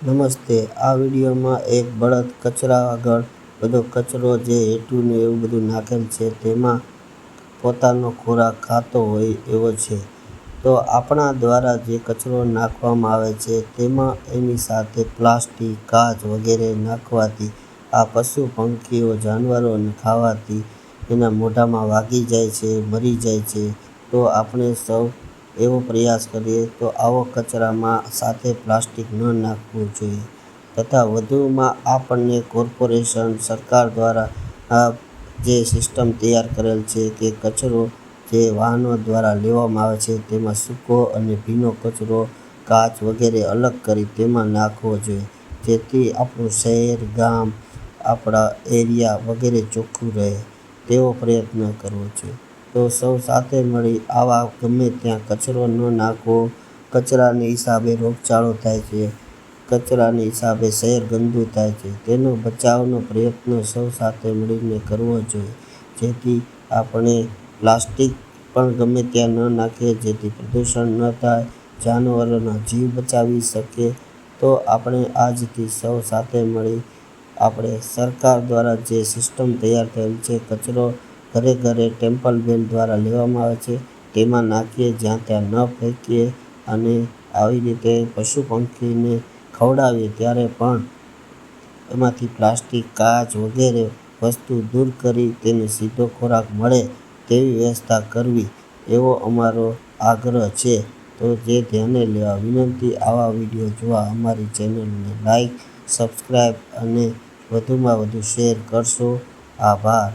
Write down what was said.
નમસ્તે. આ વિડીયોમાં એક બળદ કચરા આગળ બધો કચરો જે હેઠું ને એવું બધું નાખેલ છે તેમાં પોતાનો ખોરાક ખાતો હોય એવો છે. તો આપણા દ્વારા જે કચરો નાખવામાં આવે છે તેમાં એની સાથે પ્લાસ્ટિક, કાચ વગેરે નાખવાથી આ પશુ પંખીઓ જાનવરોને ખાવાથી એના મોઢામાં વાગી જાય છે, મરી જાય છે. તો આપણે સૌ એવો પ્રયાસ કરીએ તો આવો કચરામાં સાથે પ્લાસ્ટિક ન નાખવું જોઈએ. તથા વધુમાં આપણને કોર્પોરેશન સરકાર દ્વારા જે સિસ્ટમ તૈયાર કરેલ છે કે કચરો જે વાહનો દ્વારા લેવામાં આવે છે તેમાં સૂકો અને ભીનો કચરો, કાચ વગેરે અલગ કરી તેમાં નાખવો જોઈએ, જેથી આપણું શહેર, ગામ, આપણા એરિયા વગેરે ચોખ્ખું રહે તેવો પ્રયત્ન કરવો જોઈએ. તો સૌ સાથે મળી આવા ગમે ત્યાં કચરો ન નાખવો. કચરાને હિસાબે રોગચાળો થાય છે, કચરાને હિસાબે શહેર ગંદુ થાય છે. તેનો બચાવનો પ્રયત્ન સૌ સાથે મળીને કરવો જોઈએ, જેથી આપણે પ્લાસ્ટિક પણ ગમે ત્યાં ન નાખીએ, જેથી પ્રદૂષણ ન થાય, જાનવરોના જીવ બચાવી શકીએ. તો આપણે આજથી સૌ સાથે મળી આપણે સરકાર દ્વારા જે સિસ્ટમ તૈયાર થયેલ છે, કચરો ઘરે ઘરે ટેમ્પલ વેન દ્વારા લેવામાં આવે છે તેમાં નાખીએ, જ્યાં ત્યાં ન ફેંકીએ. અને આવી રીતે પશુ પંખીને ખવડાવીએ ત્યારે પણ એમાંથી પ્લાસ્ટિક, કાચ વગેરે વસ્તુ દૂર કરી તેને સીધો ખોરાક મળે તેવી વ્યવસ્થા કરવી એવો અમારો આગ્રહ છે. તો જે ધ્યાને લેવા વિનંતી. આવા વિડીયો જોવા અમારી ચેનલને લાઈક, સબસ્ક્રાઈબ અને વધુમાં વધુ શેર કરશો. આભાર.